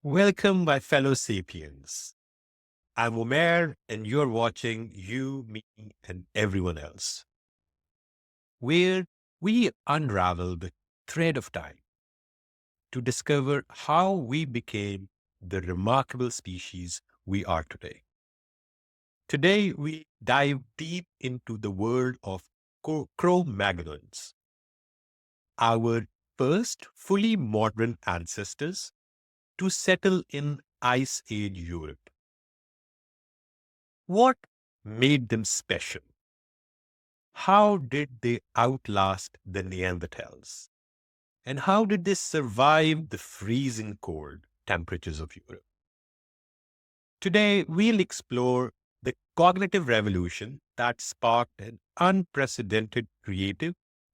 Welcome, my fellow sapiens. I'm Umair, and you're watching You, Me, and Everyone Else, where we unravel the thread of time to discover how we became the remarkable species we are today. Today, we dive deep into the world of Cro-Magnons, our first fully modern ancestors to settle in Ice Age Europe. What made them special? How did they outlast the Neanderthals? And how did they survive the freezing cold temperatures of Europe? Today, we'll explore the cognitive revolution that sparked an unprecedented creative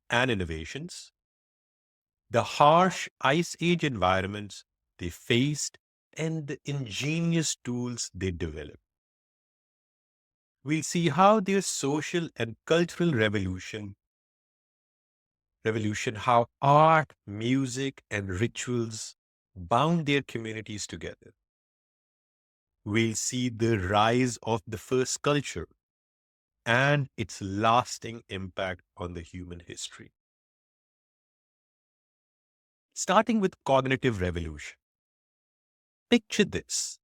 and innovations, the harsh ice age environments they faced, and the ingenious tools they developed. We'll see how their social and cultural revolution, how art, music, and rituals bound their communities together. We'll see the rise of the first culture and its lasting impact on the human history. Starting with cognitive revolution. Picture this.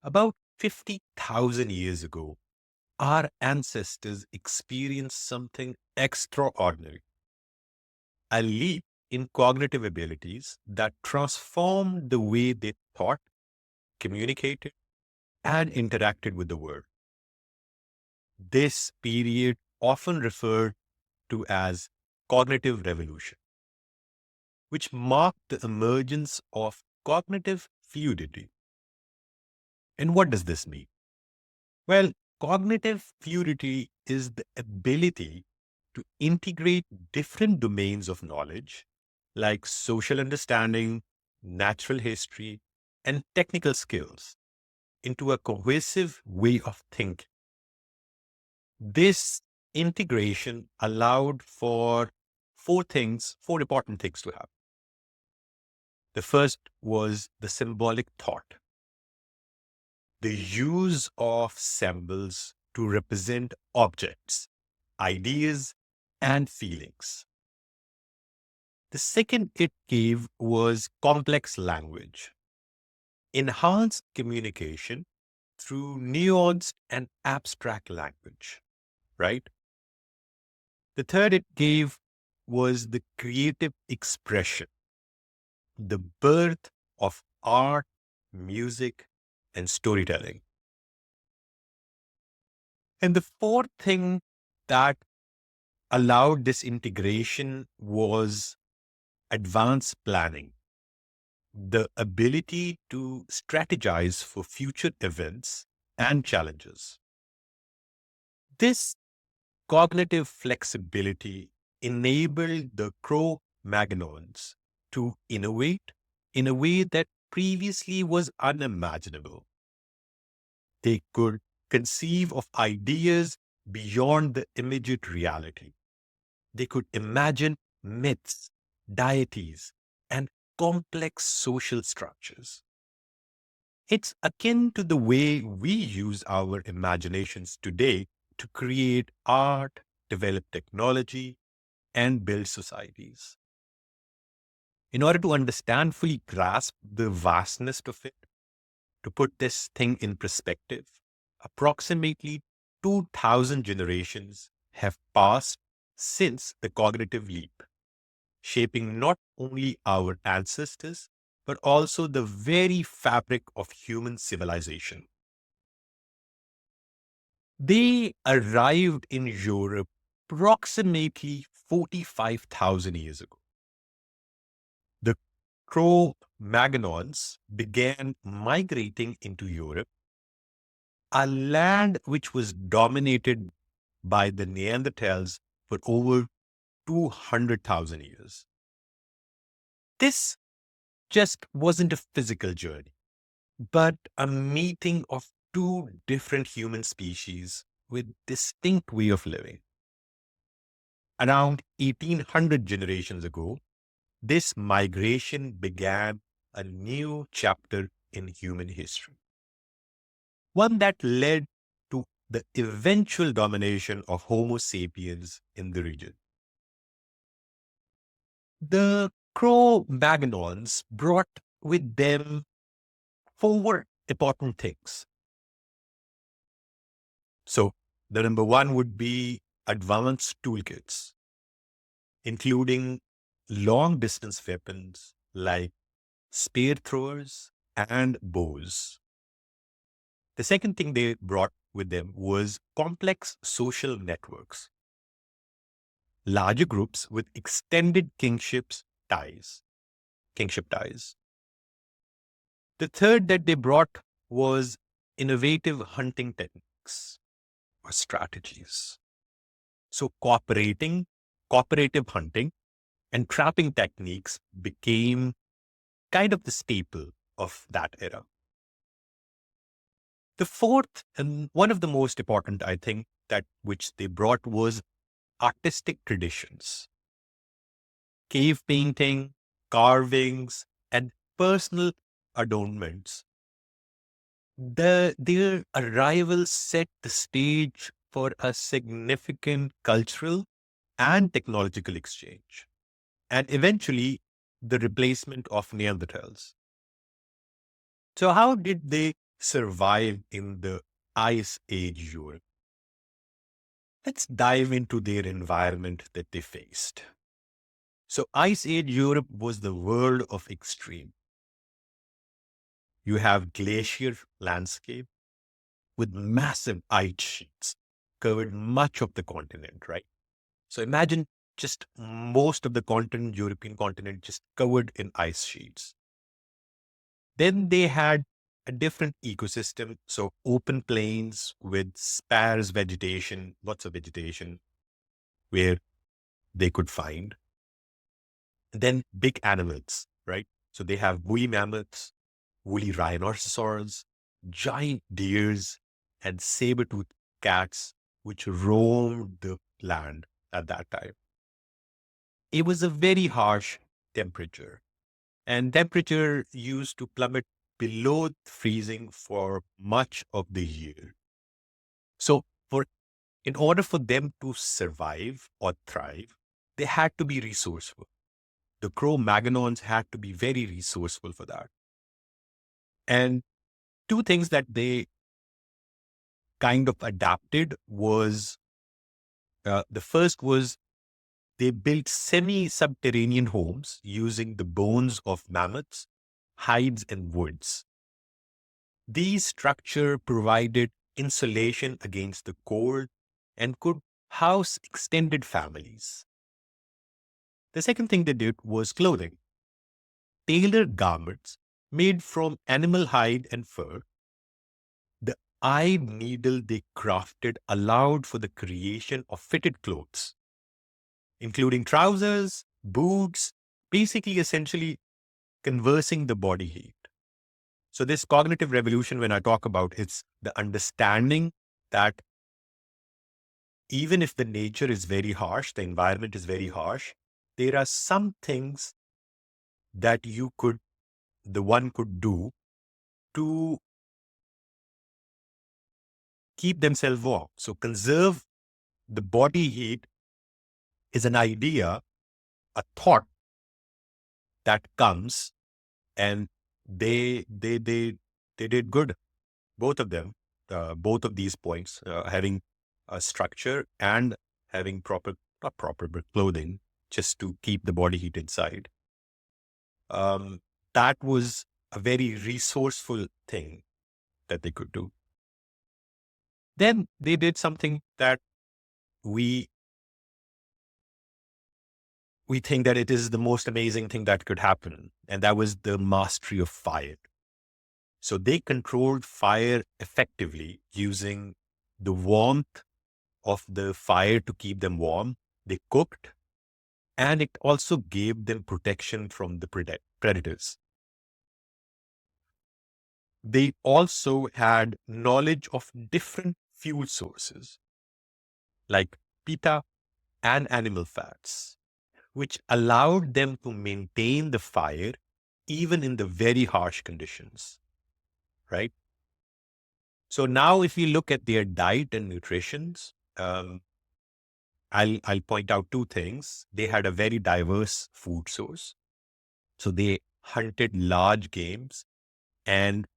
About 50,000 years ago, our ancestors experienced something extraordinary, a leap in cognitive abilities that transformed the way they thought, communicated, and interacted with the world. This period often referred to as cognitive revolution, which marked the emergence of cognitive fluidity. And what does this mean? Well, cognitive fluidity is the ability to integrate different domains of knowledge like social understanding, natural history, and technical skills into a cohesive way of thinking. This integration allowed for four important things to happen. The first was the symbolic thought, the use of symbols to represent objects, ideas, and feelings. The second it gave was complex language, enhanced communication through nuanced and abstract language, right? The third it gave was the creative expression, the birth of art, music, and storytelling. And the fourth thing that allowed this integration was advanced planning, the ability to strategize for future events and challenges. This cognitive flexibility enabled the Cro-Magnons to innovate in a way that previously was unimaginable. They could conceive of ideas beyond the immediate reality. They could imagine myths, deities, and complex social structures. It's akin to the way we use our imaginations today to create art, develop technology, and build societies. In order to understand, fully grasp the vastness of it, to put this thing in perspective, approximately 2,000 generations have passed since the cognitive leap, shaping not only our ancestors, but also the very fabric of human civilization. They arrived in Europe approximately 45,000 years ago. The Cro-Magnons began migrating into Europe, a land which was dominated by the Neanderthals for over 200,000 years. This just wasn't a physical journey, but a meeting of two different human species with distinct way of living. Around 1800 generations ago, this migration began a new chapter in human history, one that led to the eventual domination of Homo sapiens in the region. The Cro-Magnons brought with them four important things. So, the number one would be advanced toolkits, including long distance weapons like spear throwers and bows. The second thing they brought with them was complex social networks, larger groups with extended kingship ties. The third that they brought was innovative hunting techniques or strategies. So cooperative hunting and trapping techniques became kind of the staple of that era. The fourth, and one of the most important, I think, that which they brought was artistic traditions, cave painting, carvings, and personal adornments. Their arrival set the stage for a significant cultural and technological exchange, and eventually the replacement of Neanderthals. So, how did they survive in the Ice Age Europe? Let's dive into their environment that they faced. So, Ice Age Europe was the world of extreme. You have glacier landscape with massive ice sheets covered much of the continent, right? So imagine just most of the continent, European continent, just covered in ice sheets. Then they had a different ecosystem. So open plains with sparse vegetation, lots of vegetation where they could find. And then big animals, right? So they have woolly mammoths, woolly rhinoceros, giant deers, and saber-toothed cats, which roamed the land at that time. It was a very harsh temperature, and temperature used to plummet below freezing for much of the year. So, in order for them to survive or thrive, they had to be resourceful. The Cro-Magnons had to be very resourceful for that. And two things that they kind of adapted was the first was they built semi-subterranean homes using the bones of mammoths, hides, and woods. These structures provided insulation against the cold and could house extended families. The second thing they did was clothing. Tailored garments made from animal hide and fur. The eye needle they crafted allowed for the creation of fitted clothes, including trousers, boots, basically essentially conversing the body heat. So this cognitive revolution, when I talk about, it's the understanding that even if the nature is very harsh, the environment is very harsh, there are some things that the one could do to keep themselves warm. So conserve the body heat is an idea, a thought that comes, and they did good. Both of them, both of these points, having a structure and having not proper, but clothing just to keep the body heat inside. That was a very resourceful thing that they could do. Then they did something that we think that it is the most amazing thing that could happen, and that was the mastery of fire. So they controlled fire effectively using the warmth of the fire to keep them warm. They cooked, and it also gave them protection from the predators. They also had knowledge of different fuel sources like pita and animal fats, which allowed them to maintain the fire even in the very harsh conditions. right? So now if we look at their diet and nutrition, I'll point out two things. They had a very diverse food source. So they hunted large games and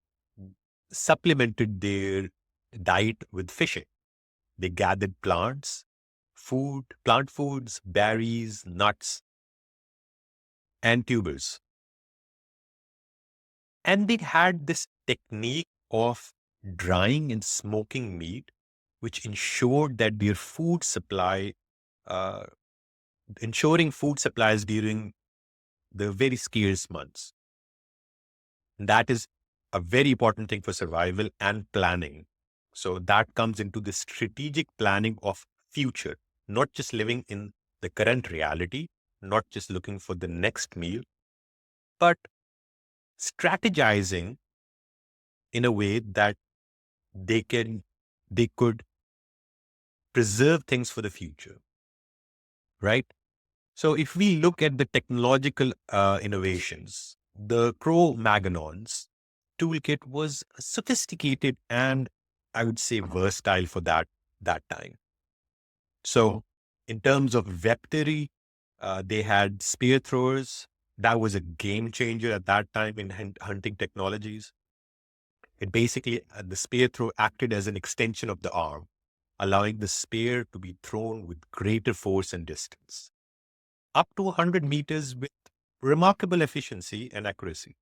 supplemented their diet with fishing. They gathered plant foods, berries, nuts, and tubers. And they had this technique of drying and smoking meat, which ensured that their food supply, uh, ensuring food supplies during the very scarce months. And that is a very important thing for survival and planning. So that comes into the strategic planning of future, not just living in the current reality, not just looking for the next meal, but strategizing in a way that they can they could preserve things for the future, right? So if we look at the technological innovations, the Cro-Magnons toolkit was sophisticated and I would say versatile for that time. So in terms of weaponry, they had spear throwers. That was a game changer at that time in hunting technologies. It basically, the spear throw acted as an extension of the arm, allowing the spear to be thrown with greater force and distance, up to 100 meters with remarkable efficiency and accuracy.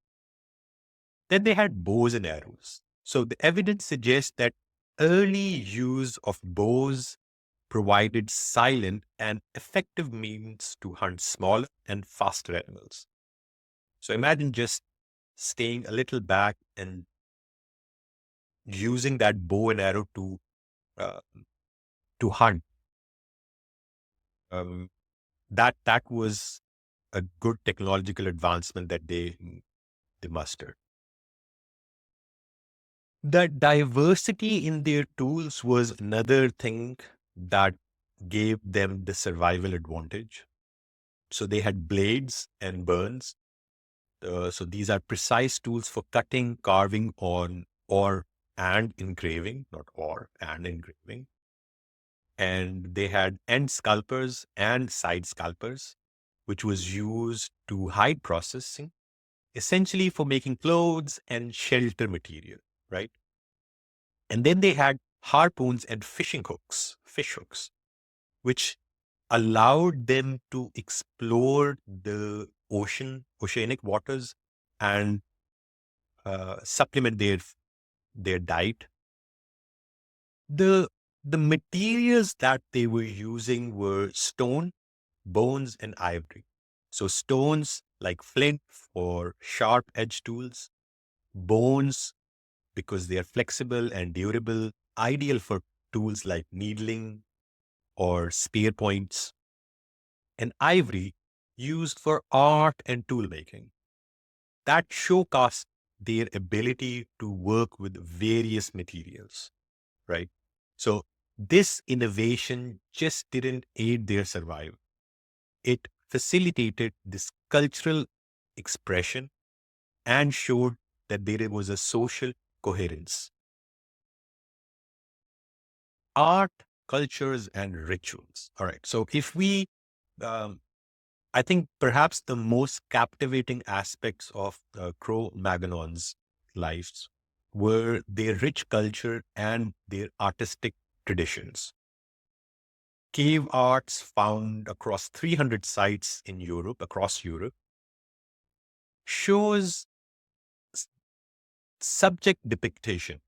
Then they had bows and arrows. So the evidence suggests that early use of bows provided silent and effective means to hunt smaller and faster animals. So imagine just staying a little back and using that bow and arrow uh, to hunt. Um, that was a good technological advancement that they mustered. The diversity in their tools was another thing that gave them the survival advantage. So they had blades and burns. So these are precise tools for cutting, carving on, or and engraving, not or and engraving. And they had end scalpers and side scalpers, which was used to hide processing, essentially for making clothes and shelter material, right? And then they had harpoons and fish hooks, which allowed them to explore the oceanic waters and supplement their diet. The the materials that they were using were stone, bones, and ivory. So stones like flint for sharp edge tools, bones because they are flexible and durable, ideal for tools like needling or spear points, and ivory used for art and tool making. That showcased their ability to work with various materials, right? So this innovation just didn't aid their survival. It facilitated this cultural expression and showed that there was a social coherence. Art, cultures, and rituals. All right. So if we, um, I think perhaps the most captivating aspects of Cro-Magnons' lives were their rich culture and their artistic traditions. Cave arts found across 300 sites in Europe, across Europe, shows s- subject depiction,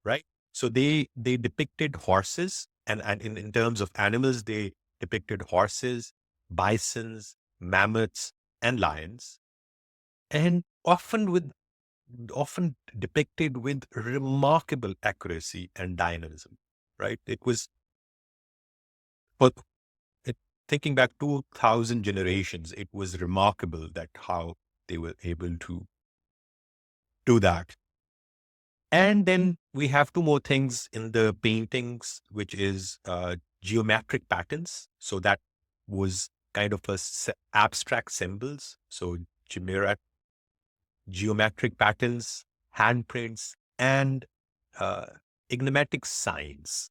right? So they depicted horses, and in terms of animals, they depicted horses, bisons, mammoths, and lions, and often depicted with remarkable accuracy and dynamism, right? It was for it, thinking back 2,000 generations, it was remarkable that how they were able to do that. And then we have two more things in the paintings, which is geometric patterns. So that was kind of abstract symbols. So geometric patterns, handprints, and uh, enigmatic signs,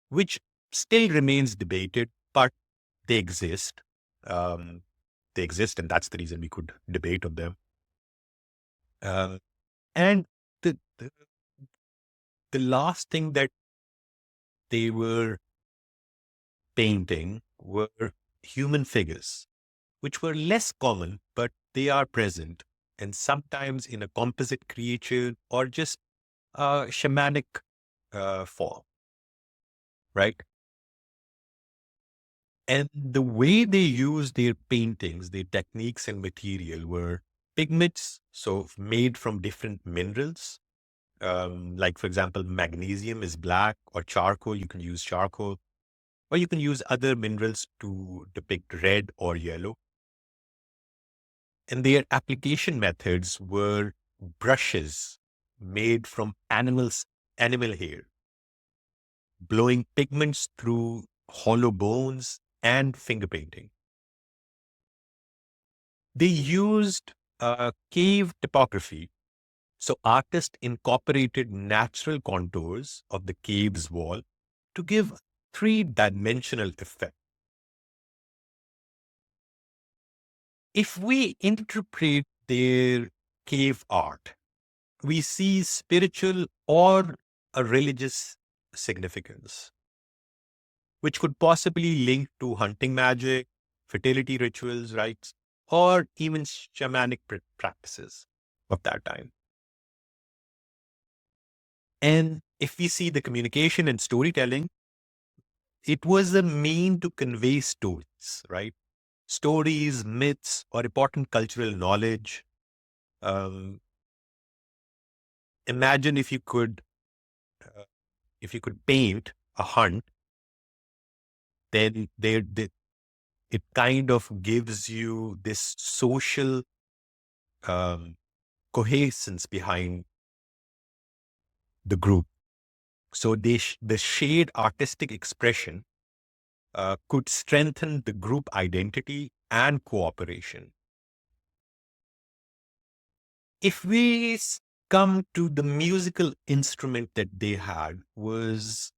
which still remains debated, but they exist. Um, they exist, and that's the reason we could debate on them. Uh, and the, the the last thing that they were painting were human figures, which were less common, but they are present, and sometimes in a composite creature or just a shamanic form, right? And the way they used their paintings, their techniques and material were pigments, so made from different minerals. Like, for example, magnesium is black, or charcoal, you can use charcoal, or you can use other minerals to depict red or yellow. And their application methods were brushes made from animal hair, blowing pigments through hollow bones, and finger painting. They used cave topography. So artists incorporated natural contours of the cave's wall to give three-dimensional effect. If we interpret their cave art, we see spiritual or a religious significance, which could possibly link to hunting magic, fertility rituals, rites, or even shamanic practices of that time. And if we see the communication and storytelling, it was a mean to convey stories, right? Stories, myths, or important cultural knowledge. Um, Imagine uh, if you could paint a hunt, then it kind of gives you this social um, cohesence behind the group. So the shared artistic expression could strengthen the group identity and cooperation. If we come to the musical instrument that they had, was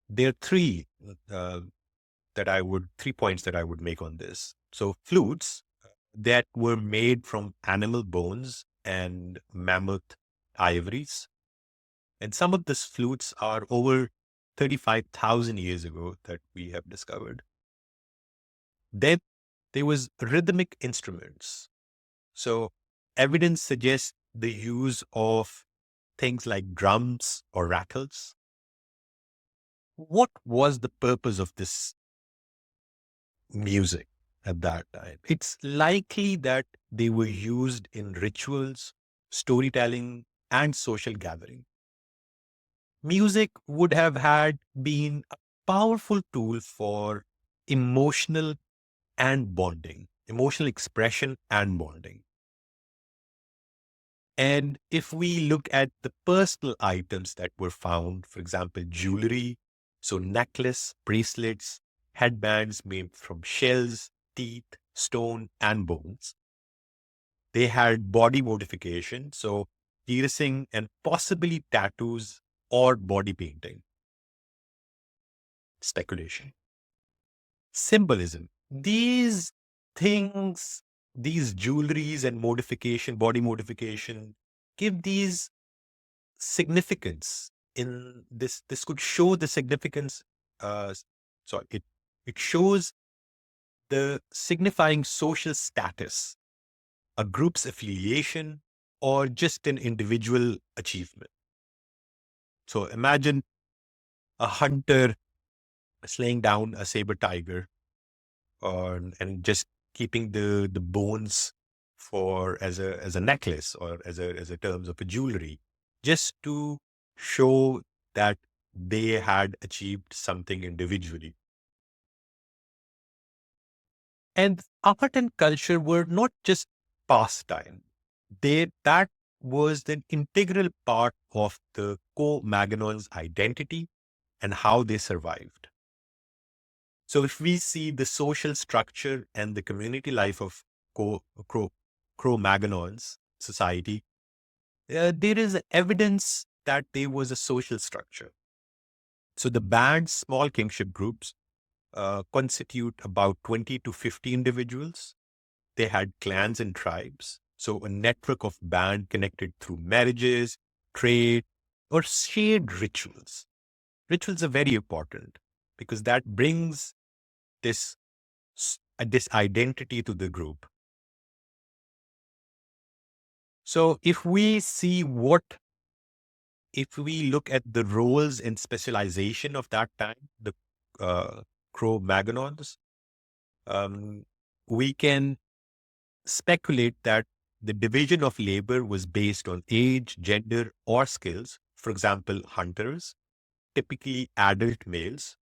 there are uh, 3 points that I would make on this. So flutes that were made from animal bones and mammoth ivories. And some of these flutes are over 35,000 years ago that we have discovered. Then there was rhythmic instruments. So evidence suggests the use of things like drums or rattles. What was the purpose of this music at that time? It's likely that they were used in rituals, storytelling, and social gathering. Music would have had been a powerful tool for emotional and bonding, emotional expression and bonding. And if we look at the personal items that were found, for example, jewelry, so necklace, bracelets, headbands made from shells, teeth, stone, and bones. They had body modification, so piercing and possibly tattoos or body painting. Speculation. Symbolism. These things, these jewelries and modification, body modification, give these significance in this could show the significance sorry it shows the signifying social status, a group's affiliation, or just an individual achievement. So imagine a hunter slaying down a saber tiger, or and just keeping the bones for as a necklace, or as a terms of a jewelry, just to show that they had achieved something individually. And art and culture were not just pastime. That was an integral part of the Cro-Magnons' identity and how they survived. So if we see the social structure and the community life of Co- Cro- Cro-Magnons society, there is evidence that there was a social structure. So the band's small kingship groups constitute about 20 to 50 individuals. They had clans and tribes. So a network of band connected through marriages, trade, or shared rituals. Rituals are very important because that brings this identity to the group. So if we look at the roles and specialization of that time, the uh, Cro-Magnons, um, we can speculate that the division of labor was based on age, gender, or skills. For example, hunters, typically adult males,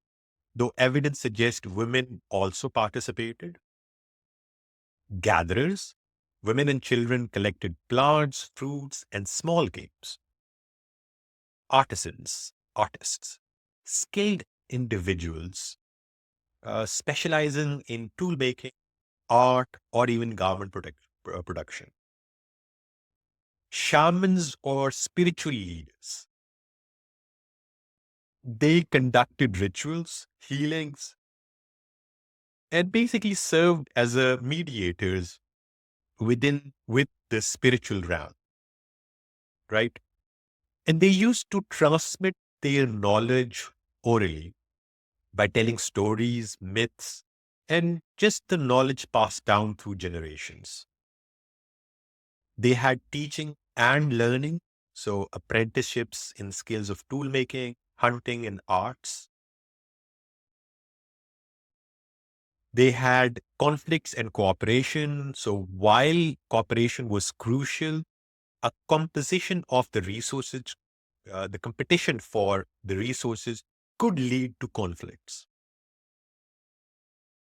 though evidence suggests women also participated. Gatherers, women and children collected plants, fruits, and small games. Artists, skilled individuals specializing in tool making, art, or even garment production. Shamans or spiritual leaders, they conducted rituals, healings, and basically served as a mediators with the spiritual realm, right? And they used to transmit their knowledge orally by telling stories, myths, and just the knowledge passed down through generations. They had teaching and learning, so apprenticeships in skills of tool making, hunting, and arts. They had conflicts and cooperation. So while cooperation was crucial, a composition of the resources, the competition for the resources could lead to conflicts.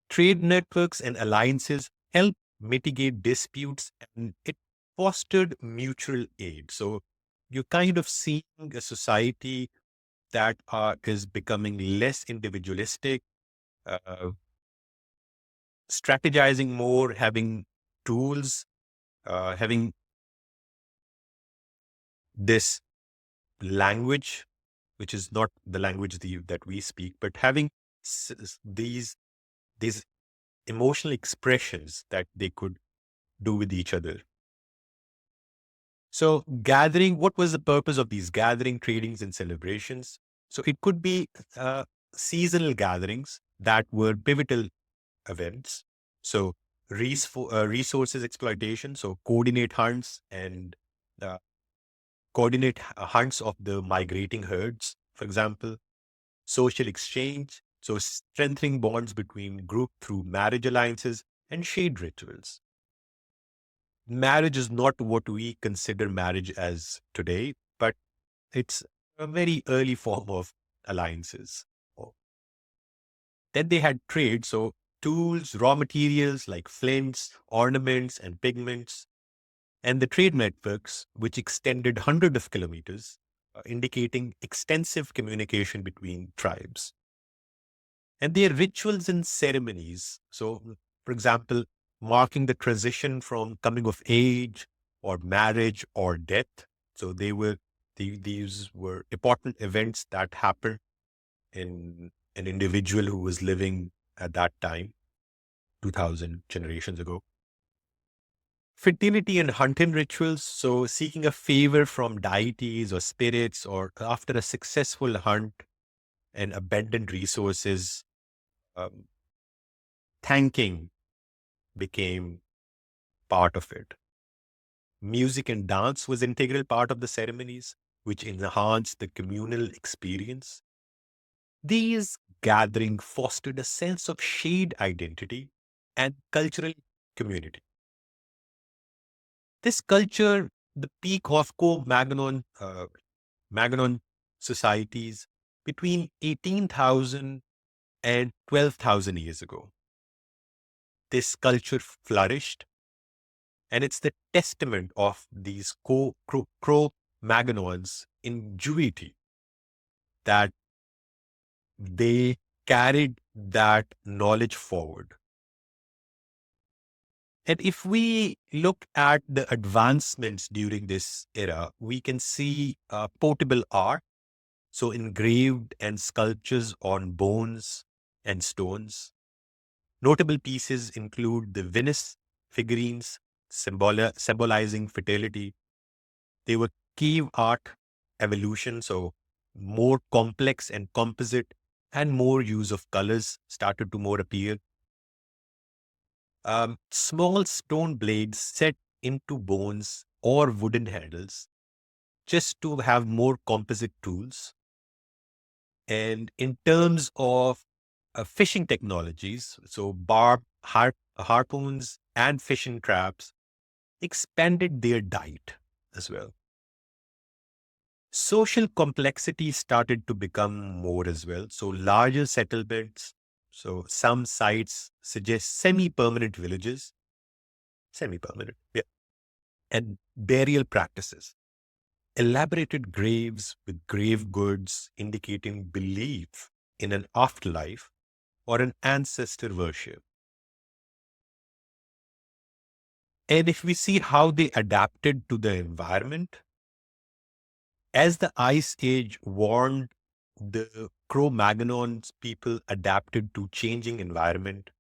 Trade networks and alliances help mitigate disputes and it fostered mutual aid. So you're kind of seeing a society that is becoming less individualistic, uh, strategizing more, having tools, having this language, which is not the language that we speak, but having these emotional expressions that they could do with each other. So gathering, what was the purpose of these gathering, tradings, and celebrations? So it could be seasonal gatherings that were pivotal events. So resources exploitation, so uh, coordinate hunts of the migrating herds, for example, social exchange, so strengthening bonds between group through marriage alliances and shade rituals. Marriage is not what we consider marriage as today, but it's a very early form of alliances. Oh. Then they had trade, so tools, raw materials like flints, ornaments, and pigments, and the trade networks, which extended hundreds of kilometers, indicating extensive communication between tribes. And their rituals and ceremonies. So, for example, marking the transition from coming of age or marriage or death. So these were important events that happened in an individual who was living at that time, 2000 generations ago. Fertility and hunting rituals. So seeking a favor from deities or spirits or after a successful hunt and abundant resources, um, thanking became part of it. Music and dance was integral part of the ceremonies, which enhanced the communal experience. These gatherings fostered a sense of shared identity and cultural community. This culture, the peak of Magnon societies between 18,000 and 12,000 years ago. This culture flourished, and it's the testament of these Cro-Magnons ingenuity that they carried that knowledge forward. And if we look at the advancements during this era, we can see portable art, so engraved and sculptures on bones and stones. Notable pieces include the Venus figurines, symbolizing fertility. They were cave art evolution, so more complex and composite, and more use of colors started to more appear. Small stone blades set into bones or wooden handles just to have more composite tools. And in terms of fishing technologies, so harpoons and fishing traps expanded their diet as well. Social complexity started to become more as well. So larger settlements. So some sites suggest semi-permanent villages, semi-permanent, yeah, and burial practices. Elaborated graves with grave goods indicating belief in an afterlife or an ancestor worship. And if we see how they adapted to the environment, as the Ice Age warned, the Cro-Magnons people adapted to changing environment,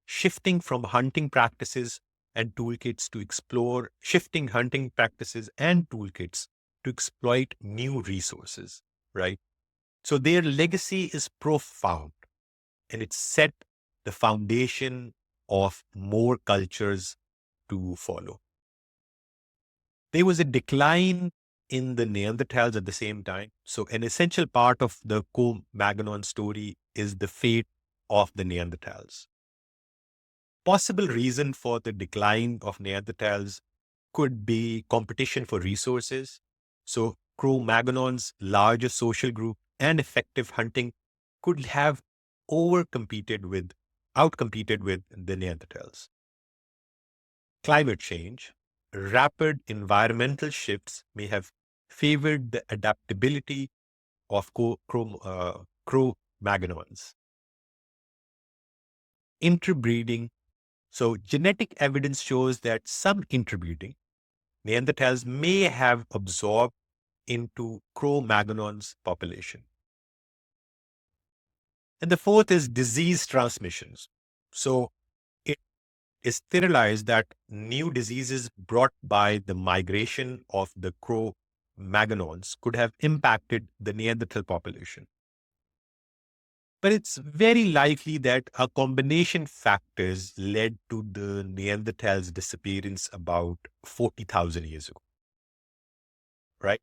shifting from hunting practices and toolkits to explore, shifting hunting practices and toolkits to exploit new resources, right? So their legacy is profound and it set the foundation of more cultures to follow. There was a decline in the Neanderthals at the same time. So an essential part of the Cro-Magnon story is the fate of the Neanderthals. Possible reason for the decline of Neanderthals could be competition for resources. So Cro-Magnons' larger social group and effective hunting could have outcompeted with the Neanderthals. Climate change, rapid environmental shifts may have favored the adaptability of Cro-Magnons. Interbreeding. So genetic evidence shows that some interbreeding Neanderthals may have absorbed into Cro-Magnons population. And the fourth is disease transmissions. So it is theorized that new diseases brought by the migration of the Cro-Magnons could have impacted the Neanderthal population. But it's very likely that a combination factors led to the Neanderthals' disappearance about 40,000 years ago, right?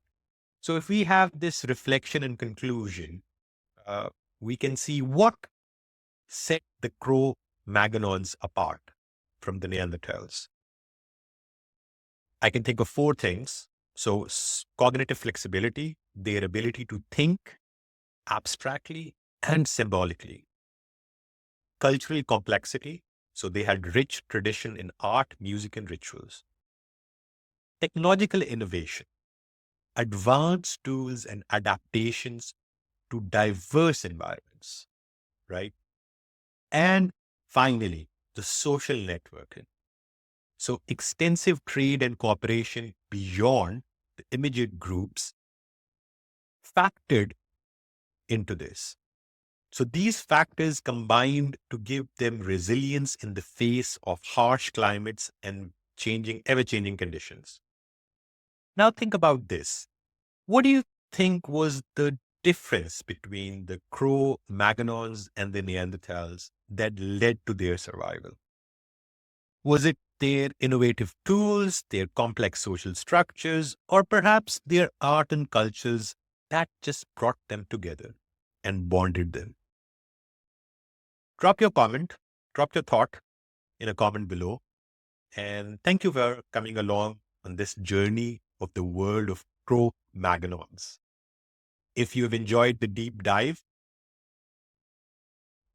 So if we have this reflection and conclusion, uh, we can see what set the Cro-Magnons apart from the Neanderthals. I can think of four things. So cognitive flexibility, their ability to think abstractly and symbolically. Cultural complexity, so they had rich tradition in art, music, and rituals. Technological innovation, advanced tools and adaptations to diverse environments, right? And finally, the social networking. So extensive trade and cooperation beyond the immediate groups factored into this. So these factors combined to give them resilience in the face of harsh climates and ever-changing conditions. Now think about this. What do you think was the difference between the Cro-Magnons and the Neanderthals that led to their survival? Was it their innovative tools, their complex social structures, or perhaps their art and cultures that just brought them together and bonded them? Drop your comment, drop your thought in a comment below. And thank you for coming along on this journey of the world of Cro-Magnons. If you've enjoyed the deep dive,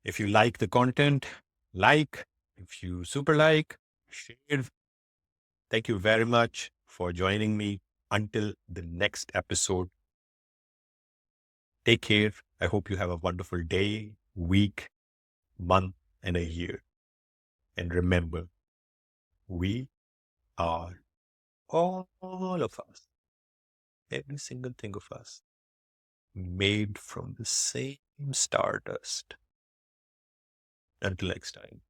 if you like the content, like, if you super like, share. Thank you very much for joining me. Until the next episode, take care. I hope you have a wonderful day, week, month, and a year. And remember, We are all of us, every single thing of us, made from the same stardust. Until next time.